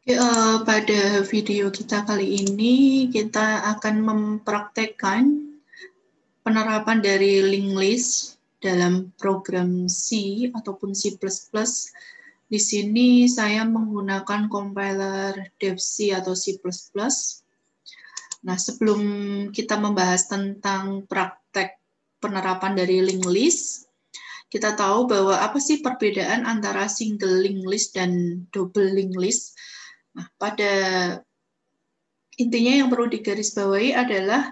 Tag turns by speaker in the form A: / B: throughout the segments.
A: Pada video kita kali ini, kita akan mempraktekkan penerapan dari linked list dalam program C ataupun C++. Di sini saya menggunakan compiler DevC atau C++. Nah, sebelum kita membahas tentang praktek penerapan dari linked list, kita tahu bahwa apa sih perbedaan antara single linked list dan double linked list. Nah, pada intinya yang perlu digarisbawahi adalah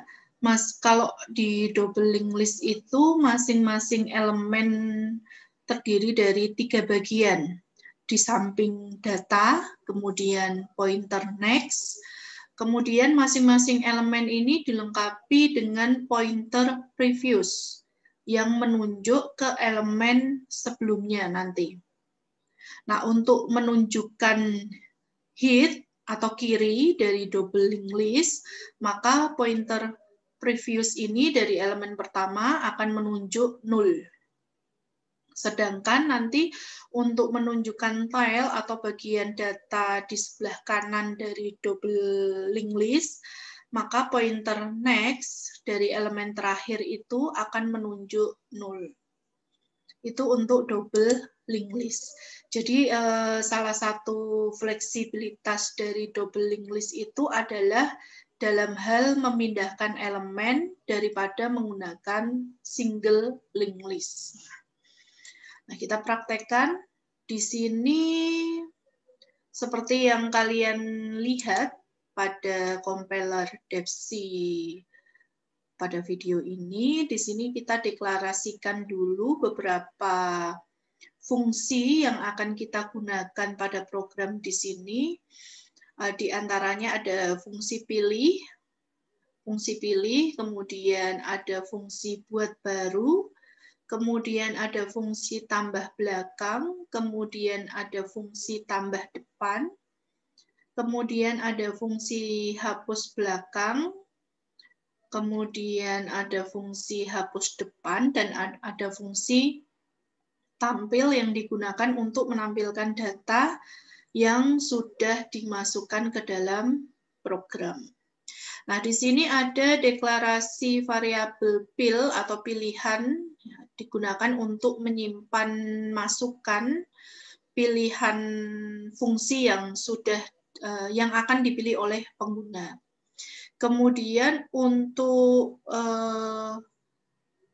A: kalau di double linked list itu masing-masing elemen terdiri dari 3 bagian. Di samping data, kemudian pointer next, kemudian masing-masing elemen ini dilengkapi dengan pointer previous yang menunjuk ke elemen sebelumnya nanti. Nah, untuk menunjukkan hit atau kiri dari double linked list, maka pointer previous ini dari elemen pertama akan menunjuk 0. Sedangkan nanti untuk menunjukkan tile atau bagian data di sebelah kanan dari double linked list, maka pointer next dari elemen terakhir itu akan menunjuk 0. Itu untuk double linked list. Jadi salah satu fleksibilitas dari double linked list itu adalah dalam hal memindahkan elemen daripada menggunakan single linked list. Nah, kita praktekkan di sini seperti yang kalian lihat pada compiler DevC pada video ini. Di sini kita deklarasikan dulu beberapa fungsi yang akan kita gunakan pada program di sini. Di antaranya ada fungsi pilih, kemudian ada fungsi buat baru, kemudian ada fungsi tambah belakang, kemudian ada fungsi tambah depan, kemudian ada fungsi hapus belakang, kemudian ada fungsi hapus depan, dan ada fungsi tampil yang digunakan untuk menampilkan data yang sudah dimasukkan ke dalam program. Nah, di sini ada deklarasi variabel pil atau pilihan digunakan untuk menyimpan masukan pilihan fungsi yang yang akan dipilih oleh pengguna. Kemudian untuk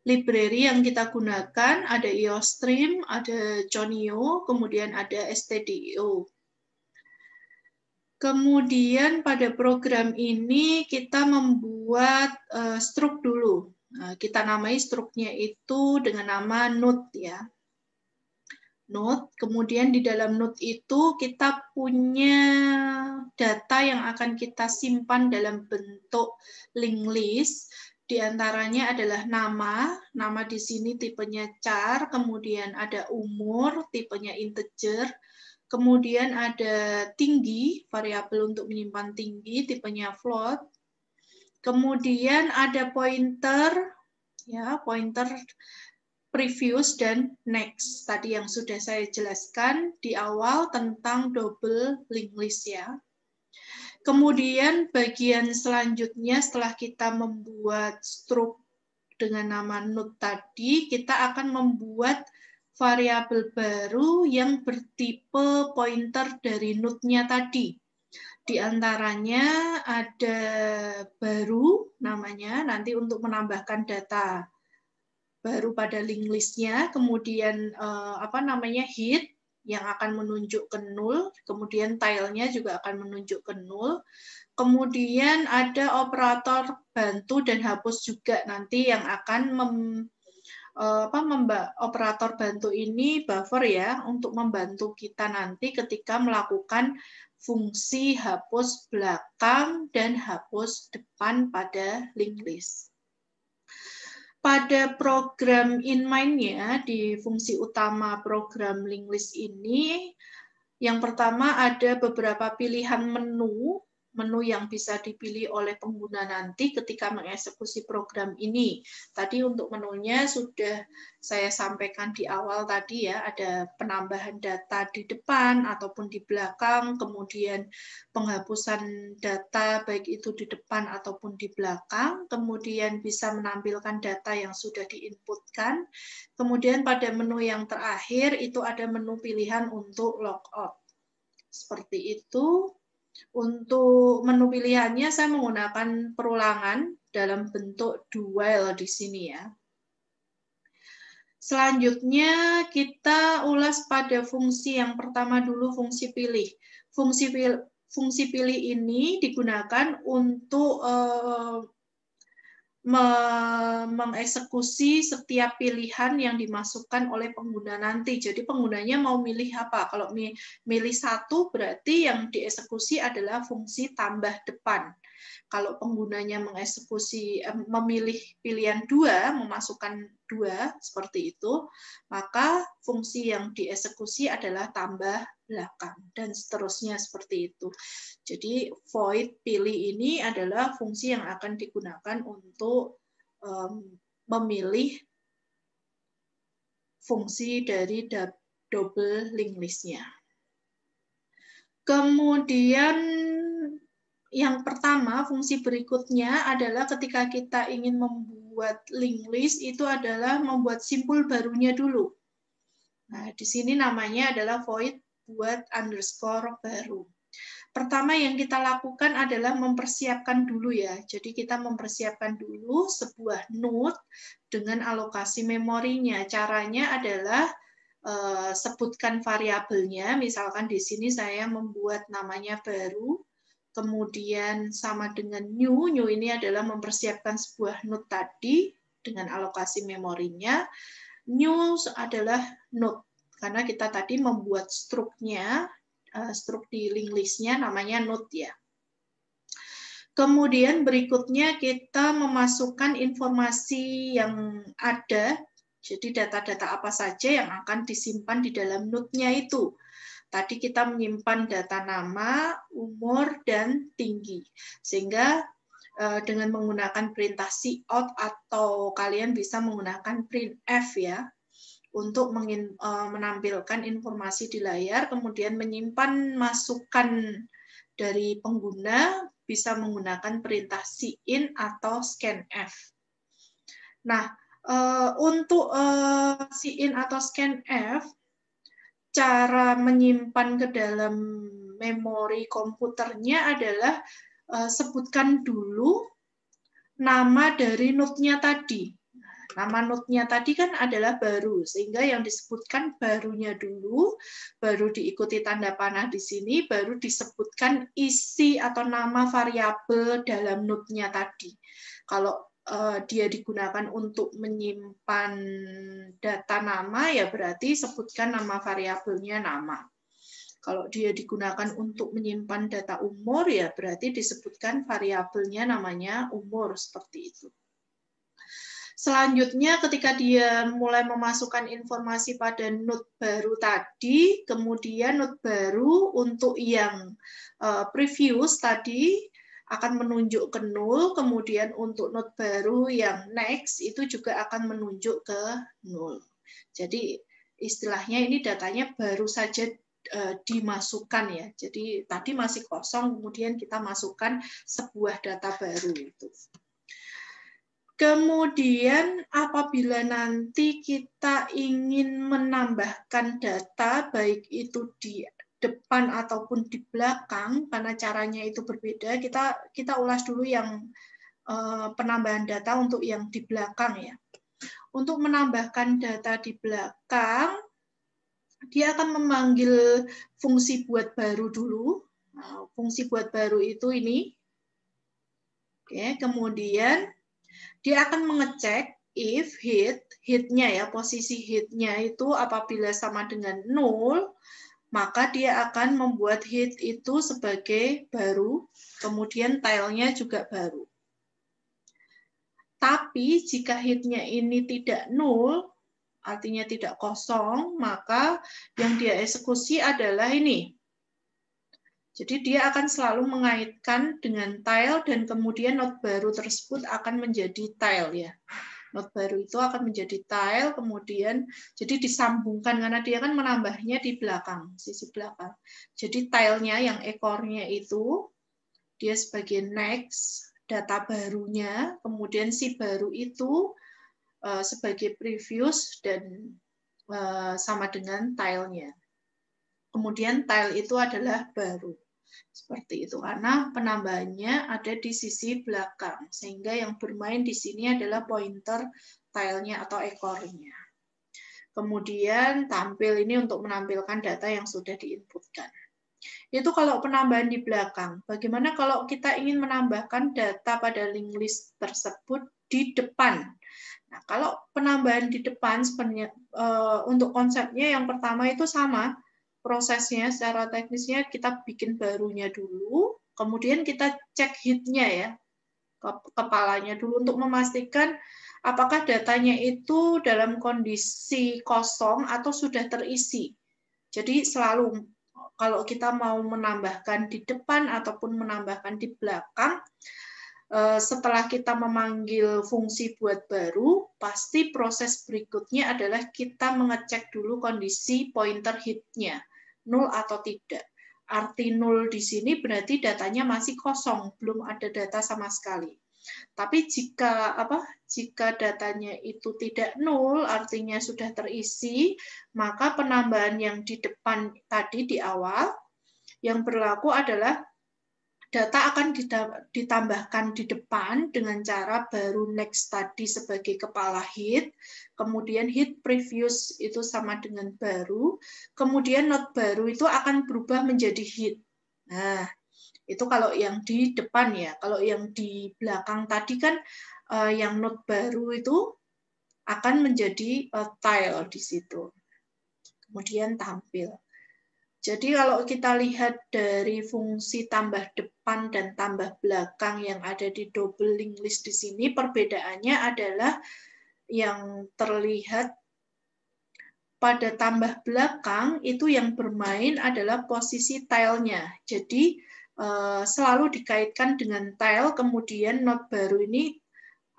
A: library yang kita gunakan ada IOStream, ada Choneo, kemudian ada stdio. Kemudian pada program ini kita membuat struk dulu. Nah, kita namai struknya itu dengan nama node ya. Node, kemudian di dalam node itu kita punya data yang akan kita simpan dalam bentuk linked list. Di antaranya adalah nama di sini tipenya char, kemudian ada umur, tipenya integer, kemudian ada tinggi, variabel untuk menyimpan tinggi, tipenya float. Kemudian ada pointer, ya, pointer previous dan next. Tadi yang sudah saya jelaskan di awal tentang double linked list ya. Kemudian bagian selanjutnya setelah kita membuat struk dengan nama node tadi, kita akan membuat variabel baru yang bertipe pointer dari node-nya tadi. Di antaranya ada baru namanya, nanti untuk menambahkan data baru pada linked list-nya, kemudian hit yang akan menunjuk ke 0, kemudian tile-nya juga akan menunjuk ke 0, kemudian ada operator bantu dan hapus juga nanti yang akan operator bantu ini buffer ya untuk membantu kita nanti ketika melakukan fungsi hapus belakang dan hapus depan pada linked list. Pada program inmain-nya di fungsi utama program linked list ini, yang pertama ada beberapa pilihan menu menu yang bisa dipilih oleh pengguna nanti ketika mengeksekusi program ini. Tadi untuk menunya sudah saya sampaikan di awal tadi ya, ada penambahan data di depan ataupun di belakang, kemudian penghapusan data baik itu di depan ataupun di belakang, kemudian bisa menampilkan data yang sudah diinputkan, kemudian pada menu yang terakhir itu ada menu pilihan untuk logout. Seperti itu. Untuk menu pilihannya saya menggunakan perulangan dalam bentuk dual di sini ya. Selanjutnya kita ulas pada fungsi yang pertama dulu, fungsi pilih. Fungsi pilih ini digunakan untuk mengeksekusi setiap pilihan yang dimasukkan oleh pengguna nanti. Jadi penggunanya mau milih apa? Kalau milih satu berarti yang dieksekusi adalah fungsi tambah depan. Kalau penggunanya memilih pilihan dua, memasukkan dua seperti itu, maka fungsi yang dieksekusi adalah tambah belakang dan seterusnya seperti itu. Jadi void pilih ini adalah fungsi yang akan digunakan untuk memilih fungsi dari double linked list-nya. Kemudian yang pertama, fungsi berikutnya adalah ketika kita ingin membuat linked list, itu adalah membuat simpul barunya dulu. Nah, di sini namanya adalah void buat underscore baru. Pertama yang kita lakukan adalah mempersiapkan dulu ya. Jadi kita mempersiapkan dulu sebuah node dengan alokasi memorinya. Caranya adalah sebutkan variabelnya. Misalkan di sini saya membuat namanya baru, kemudian sama dengan new. New ini adalah mempersiapkan sebuah node tadi dengan alokasi memorinya. New adalah node, karena kita tadi membuat struknya, struk di linked list-nya namanya node ya. Kemudian berikutnya kita memasukkan informasi yang ada, jadi data-data apa saja yang akan disimpan di dalam node-nya itu. Tadi kita menyimpan data nama, umur, dan tinggi. Sehingga dengan menggunakan perintah cout atau kalian bisa menggunakan printf ya, untuk menampilkan informasi di layar, kemudian menyimpan masukan dari pengguna bisa menggunakan perintah cin atau scanf. Nah, untuk cin atau scanf, cara menyimpan ke dalam memori komputernya adalah sebutkan dulu nama dari node-nya tadi. Nama node-nya tadi kan adalah baru, sehingga yang disebutkan barunya dulu, baru diikuti tanda panah di sini, baru disebutkan isi atau nama variabel dalam node-nya tadi. Kalau dia digunakan untuk menyimpan data nama, ya berarti sebutkan nama variabelnya nama. Kalau dia digunakan untuk menyimpan data umur, ya berarti disebutkan variabelnya namanya umur, seperti itu. Selanjutnya ketika dia mulai memasukkan informasi pada node baru tadi, kemudian node baru untuk yang previous tadi akan menunjuk ke 0, kemudian untuk node baru yang next itu juga akan menunjuk ke 0. Jadi istilahnya ini datanya baru saja dimasukkan ya. Jadi tadi masih kosong, kemudian kita masukkan sebuah data baru itu. Kemudian apabila nanti kita ingin menambahkan data, baik itu di depan ataupun di belakang, karena caranya itu berbeda, kita ulas dulu yang penambahan data untuk yang di belakang ya. Untuk menambahkan data di belakang, dia akan memanggil fungsi buat baru dulu. Nah, fungsi buat baru itu ini. Oke, kemudian dia akan mengecek if hit-nya ya, posisi hit-nya itu apabila sama dengan 0, maka dia akan membuat hit itu sebagai baru, kemudian tile-nya juga baru. Tapi jika hit-nya ini tidak 0, artinya tidak kosong, maka yang dia eksekusi adalah ini. Jadi dia akan selalu mengaitkan dengan tile dan kemudian node baru tersebut akan menjadi tile ya. Node baru itu akan menjadi tile, kemudian jadi disambungkan karena dia kan menambahnya di belakang, sisi belakang. Jadi tilenya yang ekornya itu dia sebagai next, data barunya, kemudian si baru itu sebagai previous dan sama dengan tilenya. Kemudian tile itu adalah baru. Seperti itu, karena penambahannya ada di sisi belakang, sehingga yang bermain di sini adalah pointer tilenya atau ekornya. Kemudian tampil ini untuk menampilkan data yang sudah diinputkan. Itu kalau penambahan di belakang. Bagaimana kalau kita ingin menambahkan data pada linked list tersebut di depan? Nah, kalau penambahan di depan sebenarnya untuk konsepnya yang pertama itu sama. Prosesnya secara teknisnya kita bikin barunya dulu, kemudian kita cek hitnya ya, kepalanya dulu untuk memastikan apakah datanya itu dalam kondisi kosong atau sudah terisi. Jadi selalu kalau kita mau menambahkan di depan ataupun menambahkan di belakang, setelah kita memanggil fungsi buat baru, pasti proses berikutnya adalah kita mengecek dulu kondisi pointer hitnya. 0 atau tidak. Arti 0 di sini berarti datanya masih kosong, belum ada data sama sekali. Tapi jika datanya itu tidak 0, artinya sudah terisi, maka penambahan yang di depan tadi di awal yang berlaku adalah data akan ditambahkan di depan dengan cara baru next tadi sebagai kepala hit, kemudian hit previous itu sama dengan baru, kemudian node baru itu akan berubah menjadi hit. Nah, itu kalau yang di depan ya. Kalau yang di belakang tadi kan yang node baru itu akan menjadi tile di situ. Kemudian tampil. Jadi kalau kita lihat dari fungsi tambah depan dan tambah belakang yang ada di double linked list di sini, perbedaannya adalah yang terlihat pada tambah belakang itu yang bermain adalah posisi tilenya. Jadi selalu dikaitkan dengan tile, kemudian node baru ini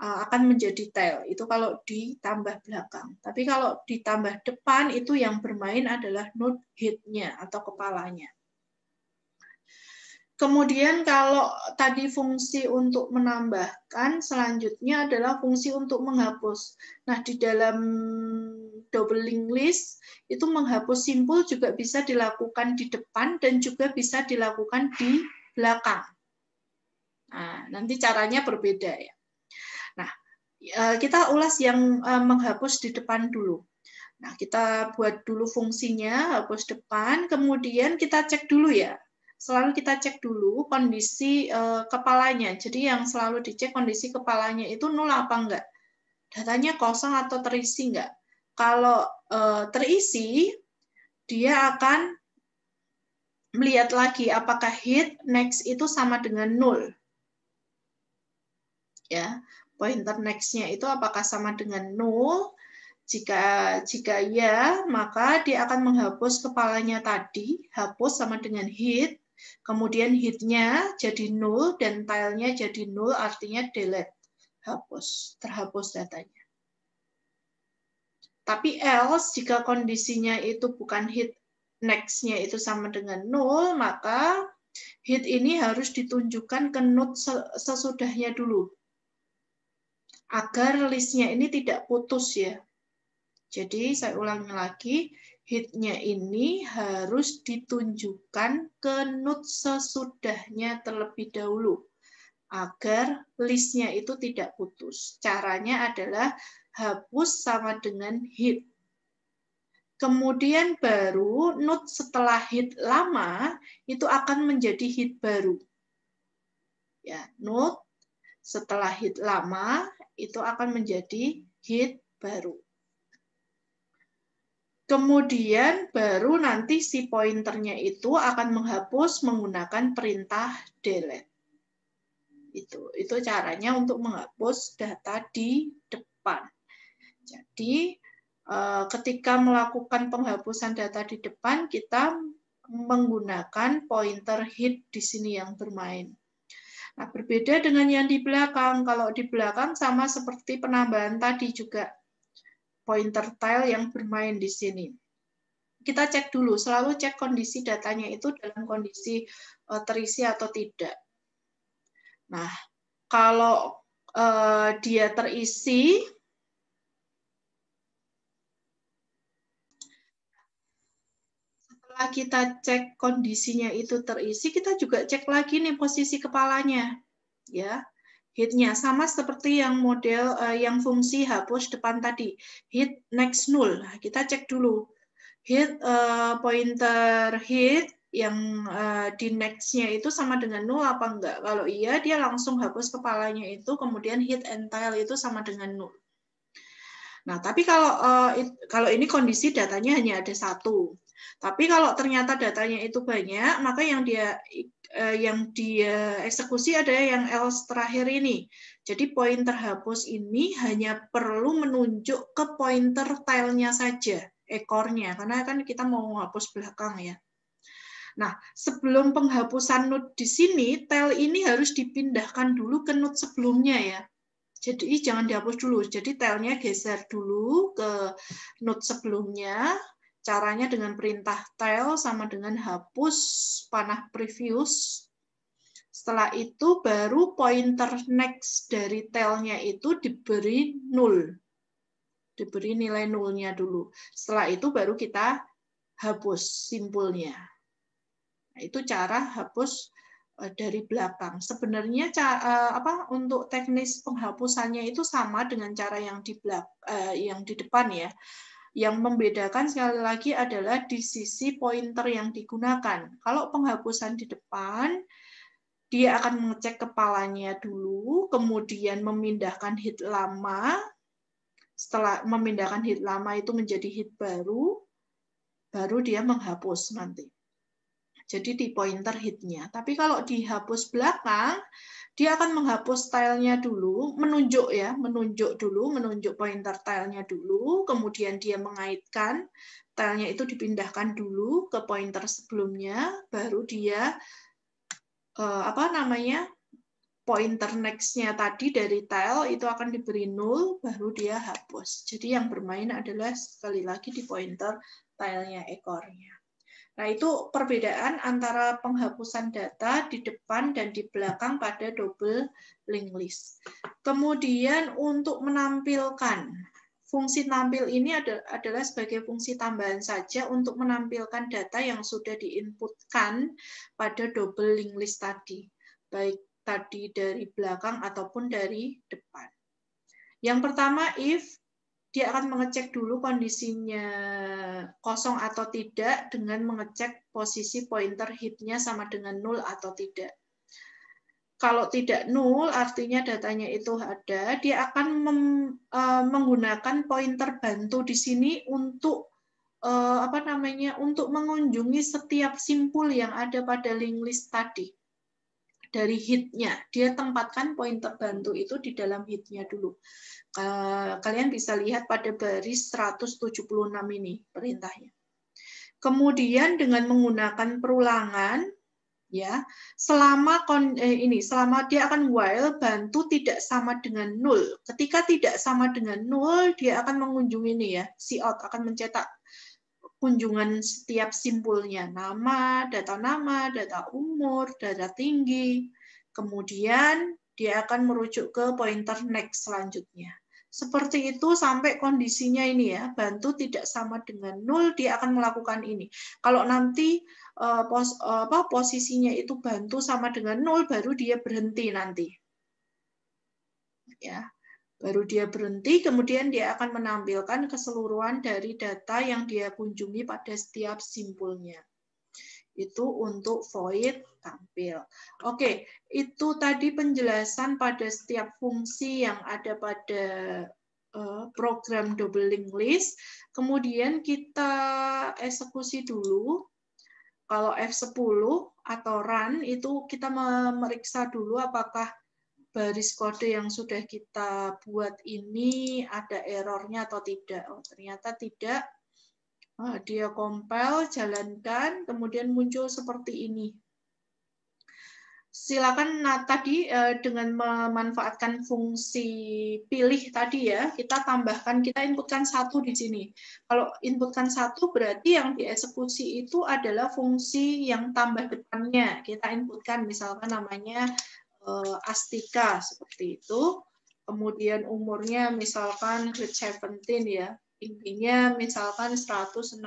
A: akan menjadi tile. Itu kalau ditambah belakang. Tapi kalau ditambah depan, itu yang bermain adalah node head-nya atau kepalanya. Kemudian kalau tadi fungsi untuk menambahkan, selanjutnya adalah fungsi untuk menghapus. Nah, di dalam double linked list, itu menghapus simpul juga bisa dilakukan di depan dan juga bisa dilakukan di belakang. Nah, nanti caranya berbeda ya. Nah, kita ulas yang menghapus di depan dulu. Nah, kita buat dulu fungsinya, hapus depan, kemudian kita cek dulu ya. Selalu kita cek dulu kondisi kepalanya. Jadi yang selalu dicek kondisi kepalanya itu 0 apa enggak. Datanya kosong atau terisi enggak. Kalau terisi, dia akan melihat lagi apakah hit next itu sama dengan 0. Ya, pointer next-nya itu apakah sama dengan 0? Jika ya, maka dia akan menghapus kepalanya tadi, hapus sama dengan hit, kemudian hit-nya jadi 0 dan tile-nya jadi 0, artinya delete, hapus, terhapus datanya. Tapi else, jika kondisinya itu bukan hit next-nya itu sama dengan 0, maka hit ini harus ditunjukkan ke node sesudahnya dulu, agar list-nya ini tidak putus ya. Jadi saya ulangi lagi, hit-nya ini harus ditunjukkan ke node sesudahnya terlebih dahulu, agar list-nya itu tidak putus. Caranya adalah hapus sama dengan hit. Kemudian baru node setelah hit lama itu akan menjadi hit baru. Ya, node setelah hit lama itu akan menjadi hit baru. Kemudian baru nanti si pointernya itu akan menghapus menggunakan perintah delete. Itu caranya untuk menghapus data di depan. Jadi ketika melakukan penghapusan data di depan, kita menggunakan pointer hit di sini yang bermain. Nah, berbeda dengan yang di belakang. Kalau di belakang sama seperti penambahan tadi juga. Pointer tile yang bermain di sini. Kita cek dulu, selalu cek kondisi datanya itu dalam kondisi terisi atau tidak. Nah, kalau dia terisi, setelah kita cek kondisinya itu terisi, kita juga cek lagi nih posisi kepalanya. Ya, hitnya sama seperti yang model yang fungsi hapus depan tadi, hit next null. Nah, kita cek dulu hit pointer hit yang di next-nya itu sama dengan nol apa enggak. Kalau iya, dia langsung hapus kepalanya itu, kemudian hit and tail itu sama dengan nol. Nah, tapi kalau ini kondisi datanya hanya ada satu. Tapi kalau ternyata datanya itu banyak, maka yang dia eksekusi ada yang else terakhir ini. Jadi pointer hapus ini hanya perlu menunjuk ke pointer tile-nya saja, ekornya, karena kan kita mau hapus belakang ya. Nah, sebelum penghapusan node di sini, tile ini harus dipindahkan dulu ke node sebelumnya ya. Jadi jangan dihapus dulu. Jadi tile-nya geser dulu ke node sebelumnya. Caranya dengan perintah tile sama dengan hapus panah previous. Setelah itu baru pointer next dari tile-nya itu diberi 0. Diberi nilai 0-nya dulu. Setelah itu baru kita hapus simpulnya. Nah, itu cara hapus dari belakang. Sebenarnya untuk teknis penghapusannya itu sama dengan cara yang di depan ya. Yang membedakan sekali lagi adalah di sisi pointer yang digunakan. Kalau penghapusan di depan, dia akan mengecek kepalanya dulu, kemudian memindahkan hit lama. Setelah memindahkan hit lama itu menjadi hit baru dia menghapus nanti. Jadi di pointer hitnya. Tapi kalau dihapus belakang, dia akan menghapus tile-nya dulu, menunjuk pointer tile-nya dulu, kemudian dia mengaitkan, tile-nya itu dipindahkan dulu ke pointer sebelumnya, baru dia pointer next-nya tadi dari tile itu akan diberi 0, baru dia hapus. Jadi yang bermain adalah sekali lagi di pointer tile-nya ekornya. Nah, itu perbedaan antara penghapusan data di depan dan di belakang pada double linked list. Kemudian untuk menampilkan, fungsi tampil ini adalah sebagai fungsi tambahan saja untuk menampilkan data yang sudah diinputkan pada double linked list tadi, baik tadi dari belakang ataupun dari depan. Yang pertama, if dia akan mengecek dulu kondisinya kosong atau tidak dengan mengecek posisi pointer hitnya sama dengan 0 atau tidak. Kalau tidak 0, artinya datanya itu ada, dia akan menggunakan pointer bantu di sini untuk untuk mengunjungi setiap simpul yang ada pada linked list tadi. Dari hitnya, dia tempatkan pointer bantu itu di dalam hitnya dulu. Kalian bisa lihat pada baris 176 ini perintahnya. Kemudian dengan menggunakan perulangan, ya, selama dia akan while bantu tidak sama dengan 0. Ketika tidak sama dengan 0, dia akan mengunjungi ini ya, cout akan mencetak kunjungan setiap simpulnya, data umur, data tinggi, kemudian dia akan merujuk ke pointer next selanjutnya. Seperti itu sampai kondisinya ini ya, bantu tidak sama dengan 0, dia akan melakukan ini. Kalau nanti posisinya itu bantu sama dengan 0, baru dia berhenti nanti. Ya. Baru dia berhenti, kemudian dia akan menampilkan keseluruhan dari data yang dia kunjungi pada setiap simpulnya. Itu untuk void tampil. Oke, itu tadi penjelasan pada setiap fungsi yang ada pada program double linked list. Kemudian kita eksekusi dulu. Kalau F10 atau run, itu kita memeriksa dulu apakah baris kode yang sudah kita buat ini ada errornya atau tidak. Oh, ternyata tidak. Dia compile, jalankan, kemudian muncul seperti ini. Silakan, nah tadi dengan memanfaatkan fungsi pilih tadi ya, kita tambahkan, kita inputkan 1 di sini. Kalau inputkan 1 berarti yang dieksekusi itu adalah fungsi yang tambah depannya. Kita inputkan misalkan namanya Astika seperti itu. Kemudian umurnya misalkan grade 17 ya. Tingginya misalkan 165.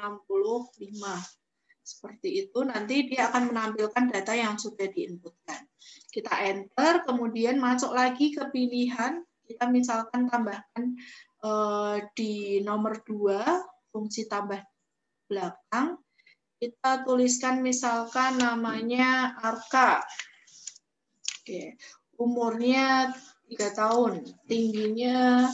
A: Seperti itu, nanti dia akan menampilkan data yang sudah diinputkan. Kita enter, kemudian masuk lagi ke pilihan, kita misalkan tambahkan di nomor 2, fungsi tambah belakang, kita tuliskan misalkan namanya Arka. Oke. Umurnya 3 tahun, tingginya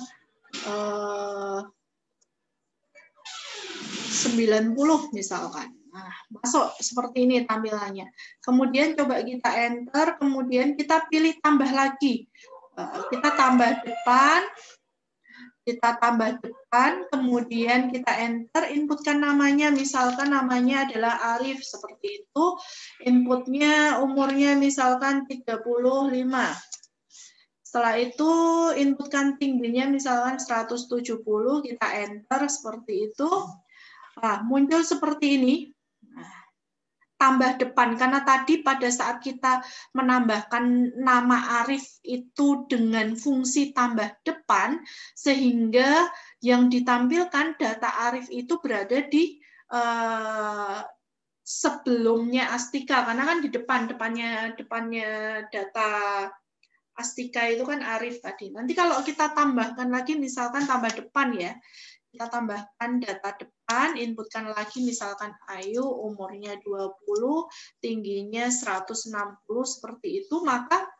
A: 90 misalkan. Nah, masuk seperti ini tampilannya. Kemudian coba kita enter, kemudian kita pilih tambah lagi. Kita tambah depan, kemudian kita enter, inputkan namanya, misalkan namanya adalah Arif, seperti itu. Inputnya umurnya misalkan 35. Setelah itu inputkan tingginya misalkan 170, kita enter seperti itu. Nah, muncul seperti ini. Tambah depan, karena tadi pada saat kita menambahkan nama Arif itu dengan fungsi tambah depan, sehingga yang ditampilkan data Arif itu berada di sebelumnya Astika, karena kan di depannya data Astika itu kan Arif tadi. Nanti kalau kita tambahkan lagi, misalkan tambah depan ya, kita tambahkan data depan, inputkan lagi misalkan Ayu, umurnya 20, tingginya 160, seperti itu, maka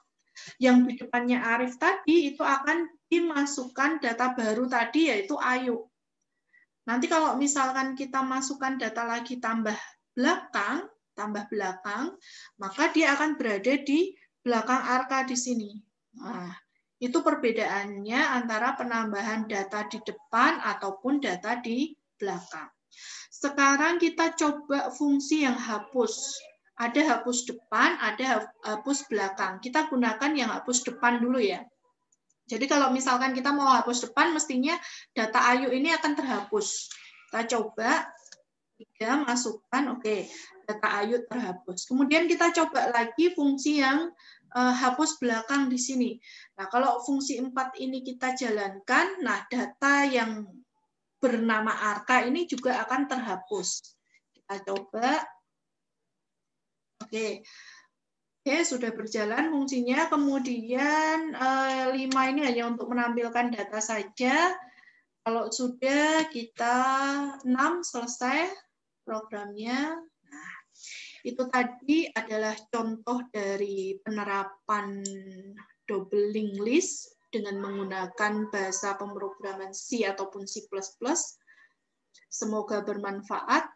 A: yang di depannya Arif tadi itu akan dimasukkan data baru tadi, yaitu Ayu. Nanti kalau misalkan kita masukkan data lagi tambah belakang, maka dia akan berada di belakang Arka di sini. Nah, itu perbedaannya antara penambahan data di depan ataupun data di belakang. Sekarang kita coba fungsi yang hapus. Ada hapus depan, ada hapus belakang. Kita gunakan yang hapus depan dulu ya. Jadi kalau misalkan kita mau hapus depan, mestinya data Ayu ini akan terhapus. Kita coba, 3 masukkan, oke, data Ayu terhapus. Kemudian kita coba lagi fungsi yang hapus belakang di sini. Nah, kalau fungsi 4 ini kita jalankan, nah data yang bernama Arka ini juga akan terhapus. Kita coba. Oke. Oke, sudah berjalan fungsinya. Kemudian 5 ini hanya untuk menampilkan data saja. Kalau sudah, kita 6 selesai programnya. Nah, itu tadi adalah contoh dari penerapan double linked list dengan menggunakan bahasa pemrograman C ataupun C++. Semoga bermanfaat.